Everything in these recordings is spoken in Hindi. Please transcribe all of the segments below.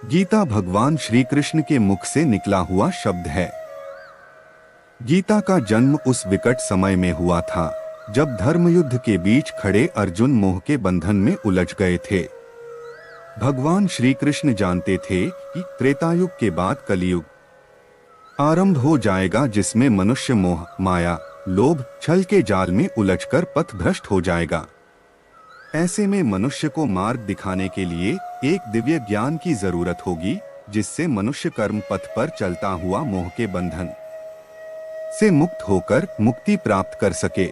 गीता भगवान श्री कृष्ण के मुख से निकला हुआ शब्द है। गीता का जन्म उस विकट समय में हुआ था जब धर्मयुद्ध के बीच खड़े अर्जुन मोह के बंधन में उलझ गए थे। भगवान श्री कृष्ण जानते थे कि त्रेतायुग के बाद कलियुग आरंभ हो जाएगा, जिसमें मनुष्य मोह, माया, लोभ, छल के जाल में उलझकर पथभ्रष्ट हो जाएगा। ऐसे में मनुष्य को मार्ग दिखाने के लिए एक दिव्य ज्ञान की जरूरत होगी, जिससे मनुष्य कर्म पथ पर चलता हुआ मोह के बंधन से मुक्त होकर मुक्ति प्राप्त कर सके।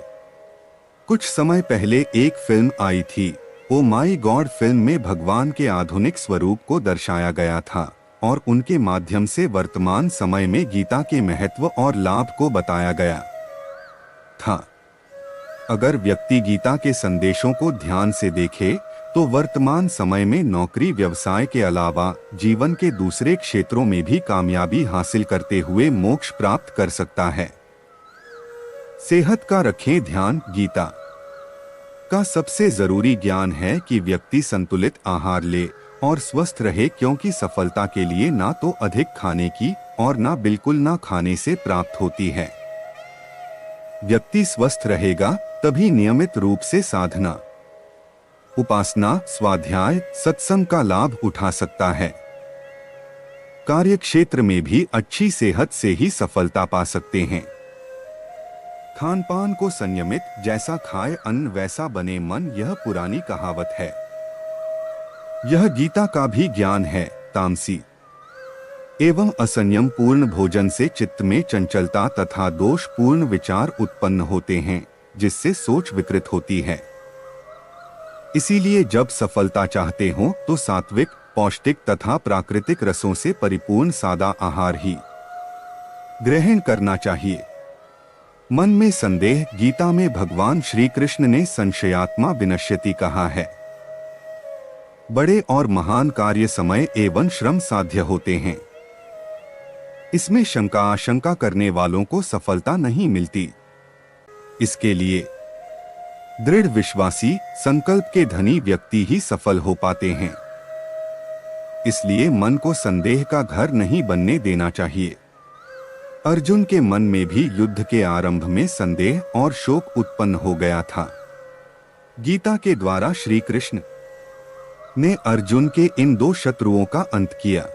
कुछ समय पहले एक फिल्म आई थी, ओ माई गॉड। फिल्म में भगवान के आधुनिक स्वरूप को दर्शाया गया था और उनके माध्यम से वर्तमान समय में गीता के महत्व और लाभ को बताया गया था। अगर व्यक्ति गीता के संदेशों को ध्यान से देखे तो वर्तमान समय में नौकरी व्यवसाय के अलावा जीवन के दूसरे क्षेत्रों में भी कामयाबी हासिल करते हुए मोक्ष प्राप्त कर सकता है। सेहत का रखें ध्यान। गीता का सबसे जरूरी ज्ञान है कि व्यक्ति संतुलित आहार ले और स्वस्थ रहे, क्योंकि सफलता के लिए ना तो अधिक खाने की और ना बिल्कुल ना खाने से प्राप्त होती है। व्यक्ति स्वस्थ रहेगा तभी नियमित रूप से साधना, उपासना, स्वाध्याय, सत्संग का लाभ उठा सकता है। कार्य क्षेत्र में भी अच्छी सेहत से ही सफलता पा सकते हैं। खान पान को संयमित, जैसा खाए अन्न वैसा बने मन, यह पुरानी कहावत है। यह गीता का भी ज्ञान है। तामसी एवं असंयम पूर्ण भोजन से चित्त में चंचलता तथा दोष पूर्ण विचार उत्पन्न होते हैं, जिससे सोच विकृत होती है। इसीलिए जब सफलता चाहते हो तो सात्विक, पौष्टिक तथा प्राकृतिक रसों से परिपूर्ण सादा आहार ही ग्रहण करना चाहिए। मन में संदेह। गीता में भगवान श्री कृष्ण ने संशयात्मा विनश्यति कहा है। बड़े और महान कार्य समय एवं श्रम साध्य होते हैं। इसमें शंका आशंका करने वालों को सफलता नहीं मिलती। इसके लिए दृढ़ विश्वासी, संकल्प के धनी व्यक्ति ही सफल हो पाते हैं। इसलिए मन को संदेह का घर नहीं बनने देना चाहिए। अर्जुन के मन में भी युद्ध के आरंभ में संदेह और शोक उत्पन्न हो गया था। गीता के द्वारा श्री कृष्ण ने अर्जुन के इन दो शत्रुओं का अंत किया।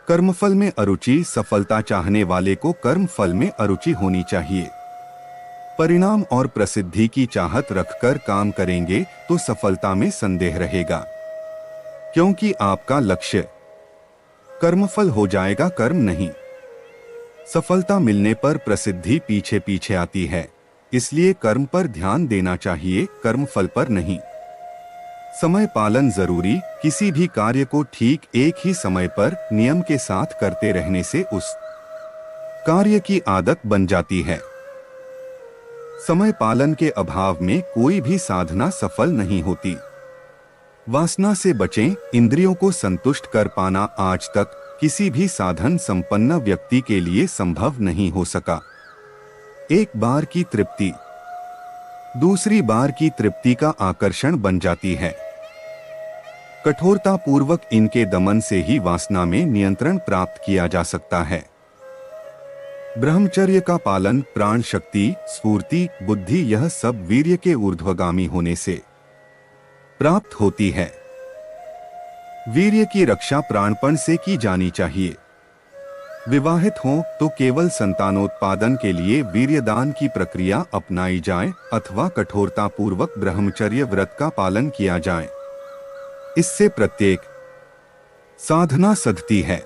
कर्मफल में अरुचि। सफलता चाहने वाले को कर्मफल में अरुचि होनी चाहिए। परिणाम और प्रसिद्धि की चाहत रखकर काम करेंगे तो सफलता में संदेह रहेगा, क्योंकि आपका लक्ष्य कर्मफल हो जाएगा, कर्म नहीं। सफलता मिलने पर प्रसिद्धि पीछे पीछे आती है, इसलिए कर्म पर ध्यान देना चाहिए, कर्मफल पर नहीं। समय पालन जरूरी। किसी भी कार्य को ठीक एक ही समय पर नियम के साथ करते रहने से उस कार्य की आदत बन जाती है। समय पालन के अभाव में कोई भी साधना सफल नहीं होती। वासना से बचें। इंद्रियों को संतुष्ट कर पाना आज तक किसी भी साधन संपन्न व्यक्ति के लिए संभव नहीं हो सका। एक बार की तृप्ति दूसरी बार की तृप्ति का आकर्षण बन जाती है। कठोरता पूर्वक इनके दमन से ही वासना में नियंत्रण प्राप्त किया जा सकता है। ब्रह्मचर्य का पालन, प्राण शक्ति, स्फूर्ति, बुद्धि, यह सब वीर्य के ऊर्ध्वगामी होने से प्राप्त होती है। वीर्य की रक्षा प्राणपण से की जानी चाहिए। विवाहित हो तो केवल संतानोत्पादन के लिए वीर्यदान की प्रक्रिया अपनाई जाए अथवा कठोरता पूर्वक ब्रह्मचर्य व्रत का पालन किया जाए। इससे प्रत्येक साधना सधती है।